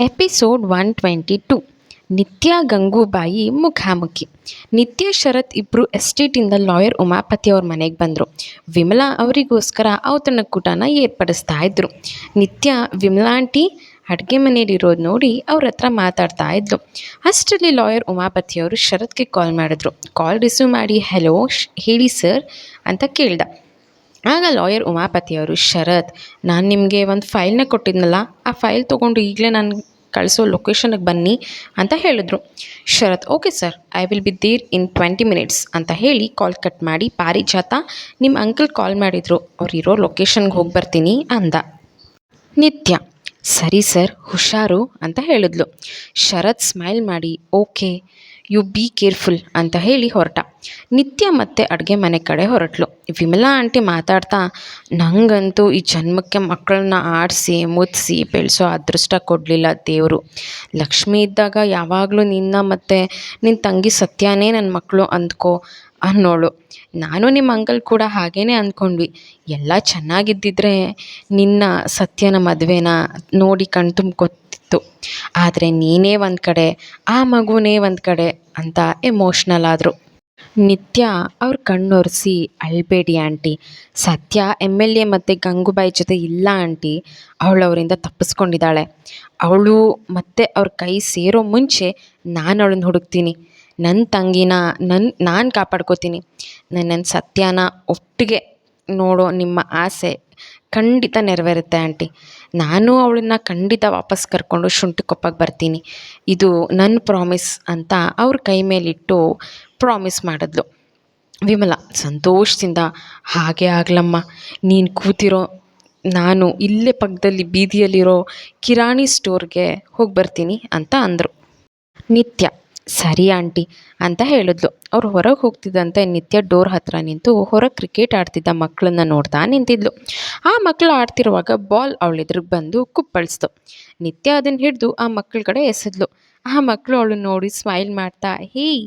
Episode 122. ನಿತ್ಯ ಗಂಗೂಬಾಯಿ ಮುಖಾಮುಖಿ. ನಿತ್ಯ ಶರತ್ ಇಬ್ಬರು ಎಸ್ಟೇಟಿಂದ ಲಾಯರ್ ಉಮಾಪತಿ ಅವ್ರ ಮನೆಗೆ ಬಂದರು. ವಿಮಲಾ ಅವರಿಗೋಸ್ಕರ ಔತಣಕೂಟನ ಏರ್ಪಡಿಸ್ತಾ ಇದ್ರು. ನಿತ್ಯ ವಿಮಲಾ ಆಂಟಿ ಅಡುಗೆ ಮನೇಲಿರೋದು ನೋಡಿ ಅವ್ರ ಹತ್ರ ಮಾತಾಡ್ತಾ ಇದ್ಲು. ಅಷ್ಟರಲ್ಲಿ ಲಾಯರ್ ಉಮಾಪತಿಯವರು ಶರತ್ಗೆ ಕಾಲ್ ಮಾಡಿದ್ರು. ಕಾಲ್ ರಿಸೀವ್ ಮಾಡಿ ಹೆಲೋ ಹೇಳಿ ಸರ್ ಅಂತ ಕೇಳ್ದ. ಆಗ ಲಾಯರ್ ಉಮಾಪತಿಯವರು, ಶರತ್, ನಾನು ನಿಮಗೆ ಒಂದು ಫೈಲ್ನ ಕೊಟ್ಟಿದ್ನಲ್ಲ, ಆ ಫೈಲ್ ತೊಗೊಂಡು ಈಗಲೇ ನಾನು ಕಳಿಸೋ ಲೊಕೇಶನ್ಗೆ ಬನ್ನಿ ಅಂತ ಹೇಳಿದ್ರು. Sharath, okay sir, I will be there in 20 minutes ಅಂತ ಹೇಳಿ ಕಾಲ್ ಕಟ್ ಮಾಡಿ, ಪಾರಿಜಾತ, ನಿಮ್ಮ ಅಂಕಲ್ ಕಾಲ್ ಮಾಡಿದರು, ಅವ್ರು ಇರೋ ಲೊಕೇಶನ್ಗೆ ಹೋಗಿ ಬರ್ತೀನಿ ಅಂದ. ನಿತ್ಯ, ಸರಿ ಸರ್, ಹುಷಾರು ಅಂತ ಹೇಳಿದ್ಲು. ಶರತ್ ಸ್ಮೈಲ್ ಮಾಡಿ, ಓಕೆ, ಯು ಬಿ ಕೇರ್ಫುಲ್ ಅಂತ ಹೇಳಿ ಹೊರಟ. ನಿತ್ಯ ಮತ್ತೆ ಅಡುಗೆ ಮನೆ ಕಡೆ ಹೊರಟ್ಲು. ವಿಮಲಾ ಆಂಟಿ ಮಾತಾಡ್ತಾ, ನನಗಂತೂ ಈ ಜನ್ಮಕ್ಕೆ ಮಕ್ಕಳನ್ನ ಆಡಿಸಿ ಮುದಿಸಿ ಬೆಳೆಸೋ ಅದೃಷ್ಟ ಕೊಡಲಿಲ್ಲ ದೇವರು. ಲಕ್ಷ್ಮಿ ಇದ್ದಾಗ ಯಾವಾಗಲೂ ನಿನ್ನ ಮತ್ತು ನಿನ್ನ ತಂಗಿ ಸತ್ಯನೇ ನನ್ನ ಮಕ್ಕಳು ಅಂದ್ಕೋ ಅನ್ನೋಳು. ನಾನು ನಿಮ್ಮ ಅಂಕಲ್ ಕೂಡ ಹಾಗೇ ಅಂದ್ಕೊಂಡ್ವಿ. ಎಲ್ಲ ಚೆನ್ನಾಗಿದ್ದಿದ್ರೆ ನಿನ್ನ ಸತ್ಯನ ಮದುವೆನ ನೋಡಿ ಕಣ್ತುಂಬ ಗೊತ್ತಿತ್ತು. ಆದರೆ ನೀನೇ ಒಂದು ಕಡೆ, ಆ ಮಗುನೇ ಒಂದು ಕಡೆ ಅಂತ ಎಮೋಷ್ನಲ್ ಆದರು. ನಿತ್ಯ ಅವ್ರ ಕಣ್ಣೊರೆಸಿ, ಅಳಬೇಡಿ ಆಂಟಿ, ಸತ್ಯ MLA ಮತ್ತು ಗಂಗೂಬಾಯಿ ಜೊತೆ ಇಲ್ಲ ಆಂಟಿ, ಅವಳು ಅವರಿಂದ ತಪ್ಪಿಸ್ಕೊಂಡಿದ್ದಾಳೆ. ಅವಳು ಮತ್ತೆ ಅವ್ರ ಕೈ ಸೇರೋ ಮುಂಚೆ ನಾನು ಅವಳನ್ನ ಹುಡುಕ್ತೀನಿ. ನನ್ನ ತಂಗಿನ ನಾನು ಕಾಪಾಡ್ಕೋತೀನಿ. ನನ್ನ ಸತ್ಯನ ಒಟ್ಟಿಗೆ ನೋಡೋ ನಿಮ್ಮ ಆಸೆ ಖಂಡಿತ ನೆರವೇರುತ್ತೆ ಆಂಟಿ. ನಾನು ಅವಳನ್ನ ಖಂಡಿತ ವಾಪಸ್ ಕರ್ಕೊಂಡು ಶುಂಠಿಕೊಪ್ಪಗೆ ಬರ್ತೀನಿ. ಇದು ನನ್ನ ಪ್ರಾಮಿಸ್ ಅಂತ ಅವ್ರ ಕೈ ಮೇಲಿಟ್ಟು ಪ್ರಾಮಿಸ್ ಮಾಡಿದ್ಲು. ವಿಮಲಾ ಸಂತೋಷದಿಂದ, ಹಾಗೆ ಆಗಲಮ್ಮ, ನೀನು ಕೂತಿರೋ ನಾನು ಇಲ್ಲೇ ಪಕ್ಕದಲ್ಲಿ ಬೀದಿಯಲ್ಲಿರೋ ಕಿರಾಣಿ ಸ್ಟೋರ್ಗೆ ಹೋಗಿ ಬರ್ತೀನಿ ಅಂತ ಅಂದರು. ನಿತ್ಯ, ಸರಿ ಆಂಟಿ ಅಂತ ಹೇಳಿದ್ಲು. ಅವ್ರು ಹೊರಗೆ ಹೋಗ್ತಿದ್ದಂತೆ ನಿತ್ಯ ಡೋರ್ ಹತ್ರ ನಿಂತು ಹೊರಗೆ ಕ್ರಿಕೆಟ್ ಆಡ್ತಿದ್ದ ಮಕ್ಕಳನ್ನ ನೋಡ್ತಾ ನಿಂತಿದ್ಲು. ಆ ಮಕ್ಕಳು ಆಡ್ತಿರುವಾಗ ಬಾಲ್ ಅವಳೆದ್ರಿಗೆ ಬಂದು ಕುಪ್ಪಳಿಸ್ತು. ನಿತ್ಯ ಅದನ್ನು ಹಿಡಿದು ಆ ಮಕ್ಕಳ ಕಡೆ ಎಸೆದ್ಲು. ಆ ಮಕ್ಕಳು ಅವಳನ್ನ ನೋಡಿ ಸ್ಮೈಲ್ ಮಾಡ್ತಾ, ಹೇಯ್,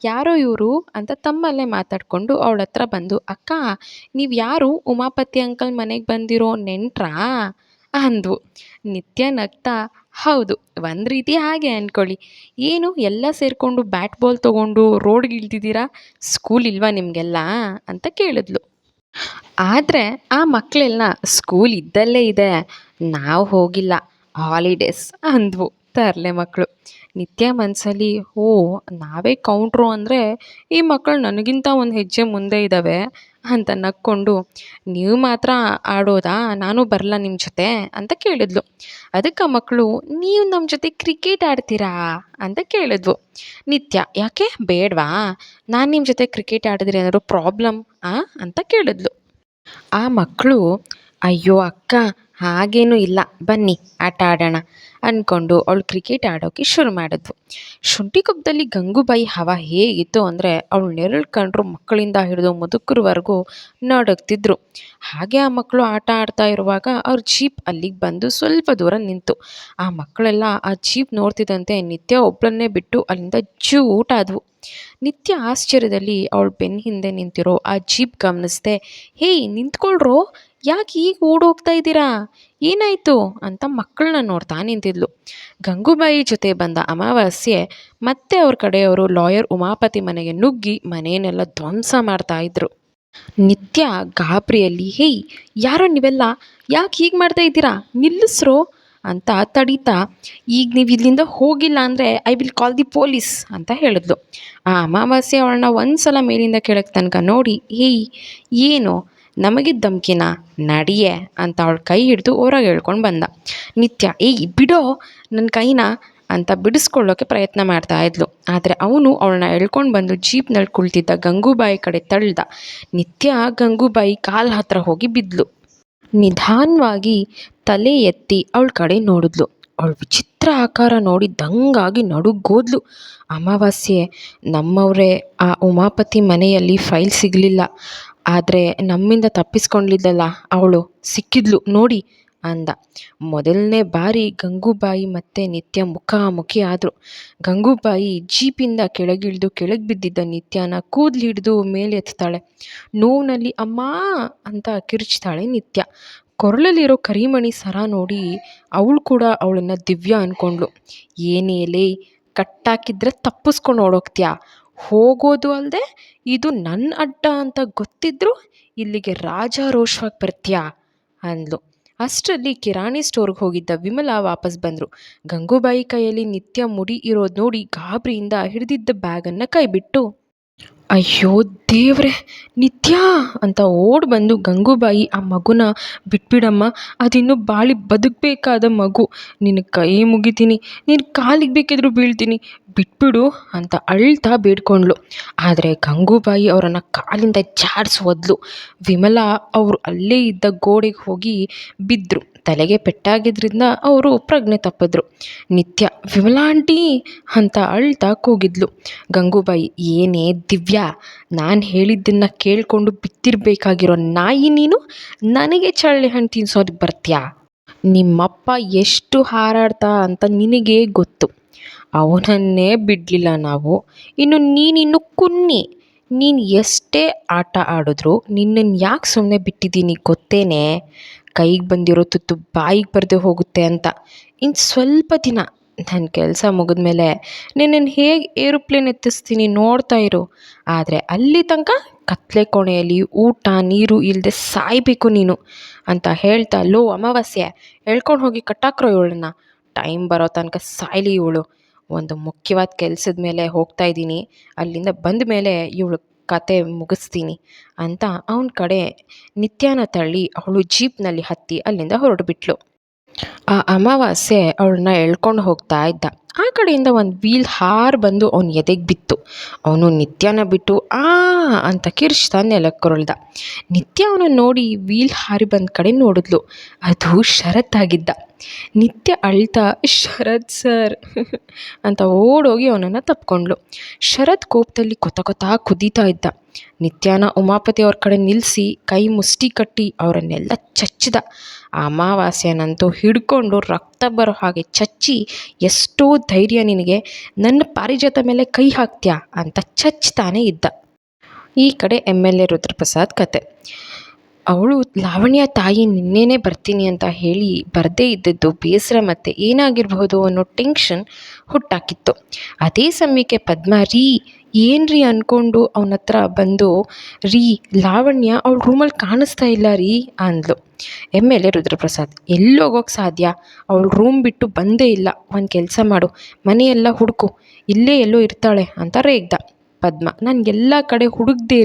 ಯಾರೋ ಇವರು ಅಂತ ತಮ್ಮಲ್ಲೇ ಮಾತಾಡಿಕೊಂಡು ಅವಳ ಹತ್ರ ಬಂದು, ಅಕ್ಕ, ನೀವು ಯಾರು ಉಮಾಪತಿ ಅಂಕಲ್ ಮನೆಗೆ ಬಂದಿರೋ ನೆಂಟ್ರಾ ಅಂದ್ವು. ನಿತ್ಯ ನಗ್ತಾ, ಹೌದು, ಒಂದು ರೀತಿ ಹಾಗೆ ಅಂದ್ಕೊಳ್ಳಿ. ಏನು ಎಲ್ಲ ಸೇರಿಕೊಂಡು ಬ್ಯಾಟ್ ಬಾಲ್ ತೊಗೊಂಡು ರೋಡ್ಗೆ ಇಳ್ದಿದ್ದೀರಾ, ಸ್ಕೂಲ್ ಇಲ್ವಾ ನಿಮಗೆಲ್ಲ ಅಂತ ಕೇಳಿದ್ಲು. ಆದರೆ ಆ ಮಕ್ಕಳೆಲ್ಲ ಸ್ಕೂಲ್ ಇದ್ದಲ್ಲೇ ಇದೆ, ನಾವು ಹೋಗಿಲ್ಲ, ಹಾಲಿಡೇಸ್ ಅಂದ್ವು ತರಲೆ ಮಕ್ಕಳು. ನಿತ್ಯ ಮನಸ್ಸಲ್ಲಿ, ಓ, ನಾವೇ ಕೌಂಟ್ರು ಅಂದರೆ ಈ ಮಕ್ಕಳು ನನಗಿಂತ ಒಂದು ಹೆಜ್ಜೆ ಮುಂದೆ ಇದ್ದಾವೆ ಅಂತ ನಕ್ಕೊಂಡು, ನೀವು ಮಾತ್ರ ಆಡೋದಾ, ನಾನು ಬರಲ್ಲ ನಿಮ್ಮ ಜೊತೆ ಅಂತ ಕೇಳಿದ್ಲು. ಅದಕ್ಕೆ ಆ ಮಕ್ಕಳು, ನೀವು ನಮ್ಮ ಜೊತೆ ಕ್ರಿಕೆಟ್ ಆಡ್ತೀರಾ ಅಂತ ಕೇಳಿದ್ವು. ನಿತ್ಯ, ಯಾಕೆ ಬೇಡವಾ, ನಾನು ನಿಮ್ಮ ಜೊತೆ ಕ್ರಿಕೆಟ್ ಆಡಿದ್ರೆ ಏನಾದ್ರು ಪ್ರಾಬ್ಲಮ್ ಅಂತ ಕೇಳಿದ್ಲು. ಆ ಮಕ್ಕಳು, ಅಯ್ಯೋ ಅಕ್ಕ, ಹಾಗೇನೂ ಇಲ್ಲ, ಬನ್ನಿ ಆಟ ಆಡೋಣ ಅಂದ್ಕೊಂಡು ಅವಳು ಕ್ರಿಕೆಟ್ ಆಡೋಕ್ಕೆ ಶುರು ಮಾಡಿದ್ವು. ಶುಂಠಿಕೊಪ್ಪದಲ್ಲಿ ಗಂಗೂಬಾಯಿ ಹವಾ ಹೇಗಿತ್ತು ಅಂದರೆ, ಅವಳು ನೆರಳು ಕಂಡ್ರು ಮಕ್ಕಳಿಂದ ಹಿಡಿದು ಮುದುಕರವರೆಗೂ ನಡುಗ್ತಿದ್ರು. ಹಾಗೆ ಆ ಮಕ್ಕಳು ಆಟ ಆಡ್ತಾ ಇರುವಾಗ ಅವ್ರ ಜೀಪ್ ಅಲ್ಲಿಗೆ ಬಂದು ಸ್ವಲ್ಪ ದೂರ ನಿಂತು. ಆ ಮಕ್ಕಳೆಲ್ಲ ಆ ಜೀಪ್ ನೋಡ್ತಿದ್ದಂತೆ ನಿತ್ಯ ಒಬ್ಬಳನ್ನೇ ಬಿಟ್ಟು ಅಲ್ಲಿಂದ ಜೂಟ್ ಆದವು. ನಿತ್ಯ ಆಶ್ಚರ್ಯದಲ್ಲಿ ಅವಳು ಬೆನ್ನ ಹಿಂದೆ ನಿಂತಿರೋ ಆ ಜೀಪ್ ಗಮನಿಸ್ದೆ. ಹೇಯ್, ನಿಂತ್ಕೊಳ್ರೋ, ಯಾಕೆ ಈಗ ಓಡೋಗ್ತಾ ಇದ್ದೀರಾ, ಏನಾಯಿತು ಅಂತ ಮಕ್ಕಳನ್ನ ನೋಡ್ತಾ ನಿಂತಿದ್ಲು. ಗಂಗೂಬಾಯಿ ಜೊತೆ ಬಂದ ಅಮಾವಾಸ್ಯೆ ಮತ್ತೆ ಅವ್ರ ಕಡೆಯವರು ಲಾಯರ್ ಉಮಾಪತಿ ಮನೆಗೆ ನುಗ್ಗಿ ಮನೆಯನ್ನೆಲ್ಲ ಧ್ವಂಸ ಮಾಡ್ತಾ ಇದ್ರು. ನಿತ್ಯ ಗಾಬರಿಯಲ್ಲಿ, ಹೇಯ್, ಯಾರೋ ನೀವೆಲ್ಲ, ಯಾಕೆ ಹೀಗೆ ಮಾಡ್ತಾ ಇದ್ದೀರಾ, ನಿಲ್ಲಿಸ್ರೋ ಅಂತ ತಡೀತಾ, ಈಗ ನೀವು ಇಲ್ಲಿಂದ ಹೋಗಿಲ್ಲ ಅಂದರೆ I will call the police ಅಂತ ಹೇಳಿದ್ಲು. ಆ ಅಮಾವಾಸ್ಯೆ ಅವಳನ್ನ ಒಂದು ಸಲ ಮೇಲಿಂದ ಕೆಳಗೆ ತನಕ ನೋಡಿ, ಹೇಯ್, ಏನು ನಮಗಿದ್ದ ಧಮ್ಕಿನ, ನಡಿಯೆ ಅಂತ ಅವಳ ಕೈ ಹಿಡಿದು ಹೊರಗೆ ಹೇಳ್ಕೊಂಡು ಬಂದ. ನಿತ್ಯ, ಏಯ್ ಬಿಡೋ ನನ್ನ ಕೈನ ಅಂತ ಬಿಡಿಸ್ಕೊಳ್ಳೋಕ್ಕೆ ಪ್ರಯತ್ನ ಮಾಡ್ತಾ ಇದ್ಲು. ಆದರೆ ಅವನು ಅವಳನ್ನ ಎಳ್ಕೊಂಡು ಬಂದು ಜೀಪ್ನಲ್ಲಿ ಕುಳಿತಿದ್ದ ಗಂಗೂಬಾಯಿ ಕಡೆ ತಳ್ಳ್ದ. ನಿತ್ಯ ಗಂಗೂಬಾಯಿ ಕಾಲು ಹತ್ರ ಹೋಗಿ ಬಿದ್ಲು. ನಿಧಾನವಾಗಿ ತಲೆ ಎತ್ತಿ ಅವಳ ಕಡೆ ನೋಡಿದ್ಲು. ಅವಳ ವಿಚಿತ್ರ ಆಕಾರ ನೋಡಿ ದಂಗಾಗಿ ನಡುಗೋದ್ಲು. ಅಮಾವಾಸ್ಯೆ, ನಮ್ಮವರೇ ಆ ಉಮಾಪತಿ ಮನೆಯಲ್ಲಿ ಫೈಲ್ ಸಿಗಲಿಲ್ಲ, ಆದರೆ ನಮ್ಮಿಂದ ತಪ್ಪಿಸ್ಕೊಂಡಿದ್ದಲ್ಲ ಅವಳು ಸಿಕ್ಕಿದ್ಲು ನೋಡಿ ಅಂದ. ಮೊದಲನೇ ಬಾರಿ ಗಂಗೂಬಾಯಿ ಮತ್ತು ನಿತ್ಯ ಮುಖಾಮುಖಿ ಆದರು. ಗಂಗೂಬಾಯಿ ಜೀಪಿಂದ ಕೆಳಗಿಳಿದು ಕೆಳಗೆ ಬಿದ್ದಿದ್ದ ನಿತ್ಯನ ಕೂದಲು ಹಿಡಿದು ಮೇಲೆ ಎತ್ತಾಳೆ. ನೋವಿನಲ್ಲಿ ಅಮ್ಮ ಅಂತ ಕಿರುಚ್ತಾಳೆ ನಿತ್ಯ. ಕೊರಳಲ್ಲಿರೋ ಕರಿಮಣಿ ಸರ ನೋಡಿ ಅವಳು ಕೂಡ ಅವಳನ್ನು ದಿವ್ಯಾ ಅಂದ್ಕೊಂಡ್ಳು. ಏನೇಲೇ ಕಟ್ಟಾಕಿದ್ರೆ ತಪ್ಪಿಸ್ಕೊಂಡು ಓಡೋಗ್ತೀಯಾ, ಹೋಗೋದು ಅಲ್ಲದೆ ಇದು ನನ್ನ ಅಡ್ಡ ಅಂತ ಗೊತ್ತಿದ್ರು ಇಲ್ಲಿಗೆ ರಾಜಾರೋಷವಾಗಿ ಬರ್ತೀಯಾ ಅಂದ್ಲು. ಅಷ್ಟರಲ್ಲಿ ಕಿರಾಣಿ ಸ್ಟೋರ್ಗೆ ಹೋಗಿದ್ದ ವಿಮಲಾ ವಾಪಸ್ ಬಂದರು. ಗಂಗೂಬಾಯಿ ಕೈಯಲ್ಲಿ ನಿತ್ಯ ಮುಡಿ ಇರೋದು ನೋಡಿ ಗಾಬರಿಯಿಂದ ಹಿಡಿದಿದ್ದ ಬ್ಯಾಗನ್ನು ಕೈಬಿಟ್ಟು, ಅಯ್ಯೋ ದೇವ್ರೆ, ನಿತ್ಯ ಅಂತ ಓಡಿ ಬಂದು ಗಂಗೂಬಾಯಿ ಆ ಮಗುನ ಬಿಟ್ಬಿಡಮ್ಮ, ಅದಿನ್ನೂ ಬಾಳಿ ಬದುಕಬೇಕಾದ ಮಗು, ನಿನ್ನ ಕೈ ಮುಗಿತೀನಿ, ನಿನ್ನ ಕಾಲಿಗೆ ಬೇಕಿದ್ರೂ ಬೀಳ್ತೀನಿ, ಬಿಟ್ಬಿಡು ಅಂತ ಅಳ್ತಾ ಬೇಡ್ಕೊಂಡ್ಳು. ಆದರೆ ಗಂಗೂಬಾಯಿ ಅವರನ್ನು ಕಾಲಿಂದ ಜಾಡ್ಸಿ ಒದ್ಲು. ವಿಮಲಾ ಅವರು ಅಲ್ಲೇ ಇದ್ದ ಗೋಡೆಗೆ ಹೋಗಿ ಬಿದ್ದರು. ತಲೆಗೆ ಪೆಟ್ಟಾಗಿದ್ದರಿಂದ ಅವರು ಪ್ರಜ್ಞೆ ತಪ್ಪಿದ್ರು. ನಿತ್ಯ ವಿಮಲಾ ಆಂಟಿ ಅಂತ ಅಳ್ತಾ ಕೂಗಿದ್ಲು. ಗಂಗೂಬಾಯಿ, ಏನೇ ದಿವ್ಯಾ, ನಾನು ಹೇಳಿದ್ದನ್ನು ಕೇಳಿಕೊಂಡು ಬಿತ್ತಿರಬೇಕಾಗಿರೋ ನಾಯಿ ನೀನು ನನಗೆ ಚಳ್ಳೆ ಹಣ್ಣು ತಿನ್ಸೋದಕ್ಕೆ ಬರ್ತೀಯಾ? ನಿಮ್ಮಪ್ಪ ಎಷ್ಟು ಹಾರಾಡ್ತಾ ಅಂತ ನಿನಗೇ ಗೊತ್ತು. ಅವನನ್ನೇ ಬಿಡಲಿಲ್ಲ ನಾವು, ನೀನಿನ್ನು ಕುನ್ನಿ. ನೀನು ಎಷ್ಟೇ ಆಟ ಆಡಿದ್ರು ನಿನ್ನನ್ನು ಯಾಕೆ ಸುಮ್ಮನೆ ಬಿಟ್ಟಿದ್ದೀನಿ ಗೊತ್ತೇನೆ? ಕೈಗೆ ಬಂದಿರೋ ತುತ್ತು ಬಾಯಿಗೆ ಬರದೆ ಹೋಗುತ್ತೆ ಅಂತ. ಇನ್ನು ಸ್ವಲ್ಪ ದಿನ ನನ್ನ ಕೆಲಸ ಮುಗಿದ್ಮೇಲೆ ನಿನ್ನನ್ನು ಹೇಗೆ ಏರೋಪ್ಲೇನ್ ಎತ್ತಿಸ್ತೀನಿ ನೋಡ್ತಾ ಇರು. ಆದರೆ ಅಲ್ಲಿ ತನಕ ಕತ್ಲೆ ಕೋಣೆಯಲ್ಲಿ ಊಟ ನೀರು ಇಲ್ಲದೆ ಸಾಯಬೇಕು ನೀನು ಅಂತ ಹೇಳ್ತಾ, ಲೋ ಅಮಾವಾಸ್ಯೆ, ಹೇಳ್ಕೊಂಡು ಹೋಗಿ ಕಟ್ಟಾಕ್ರೋ ಇವಳನ್ನ, ಟೈಮ್ ಬರೋ ತನಕ ಸಾಯ್ಲಿ ಇವಳು, ಒಂದು ಮುಖ್ಯವಾದ ಕೆಲಸದ ಮೇಲೆ ಹೋಗ್ತಾ ಇದ್ದೀನಿ, ಅಲ್ಲಿಂದ ಬಂದ ಮೇಲೆ ಇವಳು ಕತೆ ಮುಗಿಸ್ತೀನಿ ಅಂತ ಅವನ ಕಡೆ ನಿತ್ಯನ ತಳ್ಳಿ ಅವಳು ಜೀಪ್ನಲ್ಲಿ ಹತ್ತಿ ಅಲ್ಲಿಂದ ಹೊರಟುಬಿಟ್ಲು. ಆ ಅಮಾವಾಸ್ಯೆ ಅವಳನ್ನ ಎಳ್ಕೊಂಡು ಹೋಗ್ತಾ ಇದ್ದ. ಆ ಕಡೆಯಿಂದ ಒಂದು ವೀಲ್ ಹಾರು ಬಂದು ಅವನ ಎದೆಗೆ ಬಿತ್ತು. ಅವನು ನಿತ್ಯನ ಬಿಟ್ಟು ಅಂತ ಕಿರ್ಚ್ತಾ ನೆಲಕ್ಕೆ ಕೊರಳ್ದ. ನಿತ್ಯ ಅವನನ್ನು ನೋಡಿ ವೀಲ್ ಹಾರಿ ಬಂದ ಕಡೆ ನೋಡಿದ್ಲು. ಅದು ಶರತ್ ಆಗಿದ್ದ. ನಿತ್ಯ ಅಳ್ತಾ, ಶರತ್ ಸರ್ ಅಂತ ಓಡೋಗಿ ಅವನನ್ನು ತಪ್ಕೊಂಡ್ಳು. ಶರತ್ ಕೋಪದಲ್ಲಿ ಕೊತ ಕುದೀತಾ ಇದ್ದ. ನಿತ್ಯನ ಉಮಾಪತಿ ಅವ್ರ ಕಡೆ ನಿಲ್ಲಿಸಿ ಕೈ ಮುಷ್ಟಿ ಕಟ್ಟಿ ಅವರನ್ನೆಲ್ಲ ಚಚ್ಚಿದ. ಅಮಾವಾಸ್ಯನಂತೂ ಹಿಡ್ಕೊಂಡು ರಕ್ತ ಬರೋ ಹಾಗೆ ಚಚ್ಚಿ, ಎಷ್ಟೋ ಧೈರ್ಯ ನಿನಗೆ, ನನ್ನ ಪಾರಿಜಾತ ಮೇಲೆ ಕೈ ಹಾಕ್ತೀಯಾ ಅಂತ ಚಚ್ತಾನೇ ಇದ್ದ. ಈ ಕಡೆ MLA ರುದ್ರಪ್ರಸಾದ್ ಕತೆ. ಅವಳು ಲಾವಣ್ಯ ತಾಯಿ ನಿನ್ನೆನೇ ಬರ್ತೀನಿ ಅಂತ ಹೇಳಿ ಬರದೇ ಇದ್ದದ್ದು ಬೇಸರ ಮತ್ತು ಏನಾಗಿರ್ಬೋದು ಅನ್ನೋ ಟೆನ್ಷನ್ ಹುಟ್ಟಾಕಿತ್ತು. ಅದೇ ಸಮಯಕ್ಕೆ ಪದ್ಮ ಏನ್ರಿ ಅಂದ್ಕೊಂಡು ಅವನ ಹತ್ರ ಬಂದು, ಲಾವಣ್ಯ ಅವಳ ರೂಮಲ್ಲಿ ಕಾಣಿಸ್ತಾ ಇಲ್ಲ ಅಂದ್ಲು. MLA ರುದ್ರಪ್ರಸಾದ್, ಎಲ್ಲೋಗೋಕ್ಕೆ ಸಾಧ್ಯ, ಅವಳು ರೂಮ್ ಬಿಟ್ಟು ಬಂದೇ ಇಲ್ಲ, ಒಂದು ಕೆಲಸ ಮಾಡು, ಮನೆಯೆಲ್ಲ ಹುಡುಕು, ಇಲ್ಲೇ ಎಲ್ಲೋ ಇರ್ತಾಳೆ ಅಂತ ರೇಗ್ದ. ಪದ್ಮ, ನನಗೆಲ್ಲ ಕಡೆ ಹುಡುಕ್ದೆ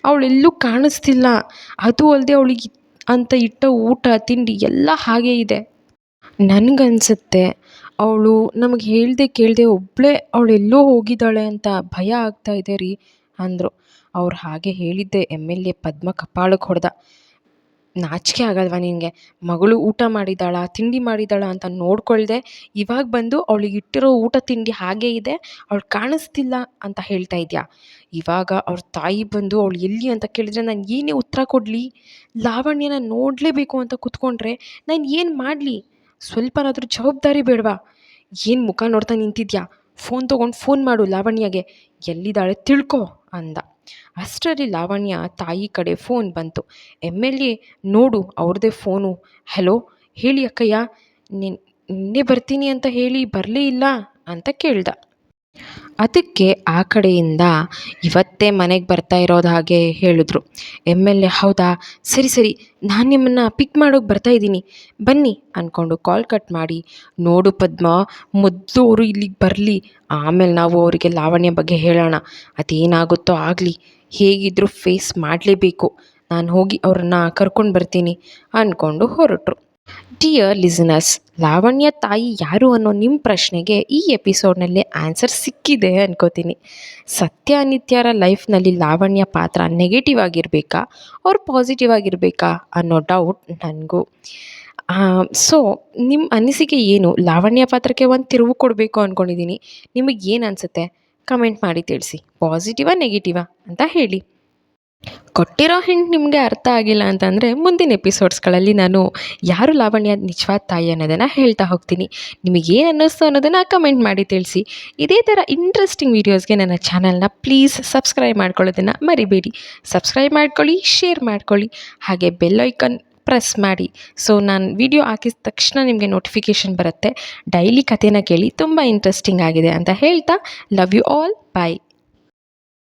ಅವಳೆಲ್ಲೂ ಕಾಣಿಸ್ತಿಲ್ಲ, ಅದು ಅಲ್ಲದೆ ಅವಳಿಗೆ ಅಂತ ಇಟ್ಟ ಊಟ ತಿಂಡಿ ಎಲ್ಲ ಹಾಗೇ ಇದೆ. ನನಗನ್ಸುತ್ತೆ ಅವಳು ನಮಗೆ ಹೇಳ್ದೆ ಕೇಳದೆ ಒಬ್ಬಳೇ ಅವಳೆಲ್ಲೋ ಹೋಗಿದ್ದಾಳೆ ಅಂತ ಭಯ ಆಗ್ತಾ ಇದೆ ಅಂದರು. ಅವ್ರು ಹಾಗೆ ಹೇಳಿದ್ದೆ MLA ಪದ್ಮ ಕಪಾಳಕ್ಕೆ ಹೊಡೆದ. ನಾಚಿಕೆ ಆಗಲ್ವಾ ನಿನಗೆ? ಮಗಳು ಊಟ ಮಾಡಿದಾಳ, ತಿಂಡಿ ಮಾಡಿದಾಳ ಅಂತ ನೋಡ್ಕೊಳ್ದೆ ಇವಾಗ ಬಂದು ಅವಳಿಗೆ ಇಟ್ಟಿರೋ ಊಟ ತಿಂಡಿ ಹಾಗೇ ಇದೆ, ಅವಳು ಕಾಣಿಸ್ತಿಲ್ಲ ಅಂತ ಹೇಳ್ತಾ ಇದೆಯಾ? ಇವಾಗ ಅವ್ರ ತಾಯಿ ಬಂದು ಅವಳು ಎಲ್ಲಿ ಅಂತ ಕೇಳಿದ್ರೆ ನಾನು ಏನೇ ಉತ್ತರ ಕೊಡಲಿ? ಲಾವಣ್ಯನ ನೋಡಲೇಬೇಕು ಅಂತ ಕೂತ್ಕೊಂಡ್ರೆ ನಾನು ಏನು ಮಾಡಲಿ? ಸ್ವಲ್ಪನಾದರೂ ಜವಾಬ್ದಾರಿ ಬೇಡವಾ? ಏನು ಮುಖ ನೋಡ್ತಾ ನಿಂತಿದ್ಯಾ? ಫೋನ್ ತೊಗೊಂಡು ಫೋನ್ ಮಾಡು ಲಾವಣ್ಯಗೆ, ಎಲ್ಲಿದ್ದಾಳೆ ತಿಳ್ಕೊ ಅಂದ. ಅಷ್ಟರಲ್ಲಿ ಲಾವಣ್ಯ ತಾಯಿ ಕಡೆ ಫೋನ್ ಬಂತು. MLA ನೋಡು ಅವ್ರದ್ದೇ ಫೋನು. ಹಲೋ, ಹೇಳಿ ಅಕ್ಕಯ್ಯ, ನಿನ್ನೆ ಬರ್ತೀನಿ ಅಂತ ಹೇಳಿ ಬರಲೇ ಇಲ್ಲ ಅಂತ ಕೇಳ್ದ. ಅದಕ್ಕೆ ಆ ಕಡೆಯಿಂದ ಇವತ್ತೇ ಮನೆಗೆ ಬರ್ತಾ ಇರೋದು ಹಾಗೆ ಹೇಳಿದ್ರು. MLA, ಹೌದಾ, ಸರಿ, ನಾನು ನಿಮ್ಮನ್ನು ಪಿಕ್ ಮಾಡೋಕ್ಕೆ ಬರ್ತಾ ಇದ್ದೀನಿ, ಬನ್ನಿ ಅಂದ್ಕೊಂಡು ಕಾಲ್ ಕಟ್ ಮಾಡಿ, ನೋಡು ಪದ್ಮ, ಮೊದಲು ಅವರು ಇಲ್ಲಿಗೆ ಬರಲಿ, ಆಮೇಲೆ ನಾವು ಅವರಿಗೆ ಲಾವಣ್ಯ ಬಗ್ಗೆ ಹೇಳೋಣ, ಅದೇನಾಗುತ್ತೋ ಆಗಲಿ, ಹೇಗಿದ್ದರೂ ಫೇಸ್ ಮಾಡಲೇಬೇಕು, ನಾನು ಹೋಗಿ ಅವ್ರನ್ನ ಕರ್ಕೊಂಡು ಬರ್ತೀನಿ ಅಂದ್ಕೊಂಡು ಹೊರಟರು. ಡಿಯರ್ ಲಿಸನರ್ಸ್, ಲಾವಣ್ಯ ತಾಯಿ ಯಾರು ಅನ್ನೋ ನಿಮ್ಮ ಪ್ರಶ್ನೆಗೆ ಈ ಎಪಿಸೋಡ್ನಲ್ಲಿ ಆನ್ಸರ್ ಸಿಕ್ಕಿದೆ ಅನ್ಕೋತೀನಿ. ಸತ್ಯ ನಿತ್ಯರ ಲೈಫ್ನಲ್ಲಿ ಲಾವಣ್ಯ ಪಾತ್ರ ನೆಗೆಟಿವ್ ಆಗಿರಬೇಕಾ ಅವ್ರು ಪಾಸಿಟಿವ್ ಆಗಿರಬೇಕಾ ಅನ್ನೋ ಡೌಟ್ ನನಗೂ. ಸೊ ನಿಮ್ಮ ಅನಿಸಿಕೆ ಏನು? ಲಾವಣ್ಯ ಪಾತ್ರಕ್ಕೆ ಒಂದು ತಿರುವು ಕೊಡಬೇಕು ಅಂದ್ಕೊಂಡಿದ್ದೀನಿ. ನಿಮಗೆ ಏನು ಅನಿಸುತ್ತೆ? ಕಮೆಂಟ್ ಮಾಡಿ ತಿಳಿಸಿ. ಪಾಸಿಟಿವಾ ನೆಗೆಟಿವಾ ಅಂತ ಹೇಳಿ. ಕೊಟ್ಟಿರೋ ಹಿಂಟ್ ನಿಮಗೆ ಅರ್ಥ ಆಗಿಲ್ಲ ಅಂತಂದರೆ ಮುಂದಿನ ಎಪಿಸೋಡ್ಸ್ಗಳಲ್ಲಿ ನಾನು ಯಾರು ಲಾವಣ್ಯ ನಿಜವಾದ ತಾಯಿ ಅನ್ನೋದನ್ನು ಹೇಳ್ತಾ ಹೋಗ್ತೀನಿ. ನಿಮಗೇನು ಅನ್ನಿಸ್ತು ಅನ್ನೋದನ್ನು ಕಮೆಂಟ್ ಮಾಡಿ ತಿಳಿಸಿ. ಇದೇ ಥರ ಇಂಟ್ರೆಸ್ಟಿಂಗ್ ವೀಡಿಯೋಸ್ಗೆ ನನ್ನ ಚಾನಲ್ನ ಪ್ಲೀಸ್ ಸಬ್ಸ್ಕ್ರೈಬ್ ಮಾಡ್ಕೊಳ್ಳೋದನ್ನು ಮರಿಬೇಡಿ. ಸಬ್ಸ್ಕ್ರೈಬ್ ಮಾಡ್ಕೊಳ್ಳಿ, ಶೇರ್ ಮಾಡ್ಕೊಳ್ಳಿ, ಹಾಗೆ ಬೆಲ್ ಐಕನ್ ಪ್ರೆಸ್ ಮಾಡಿ. ಸೊ ನಾನು ವಿಡಿಯೋ ಹಾಕಿದ ತಕ್ಷಣ ನಿಮಗೆ ನೋಟಿಫಿಕೇಷನ್ ಬರುತ್ತೆ. ಡೈಲಿ ಕಥೆನ ಕೇಳಿ, ತುಂಬ ಇಂಟ್ರೆಸ್ಟಿಂಗ್ ಆಗಿದೆ ಅಂತ ಹೇಳ್ತಾ, ಲವ್ ಯು ಆಲ್, ಬಾಯ್.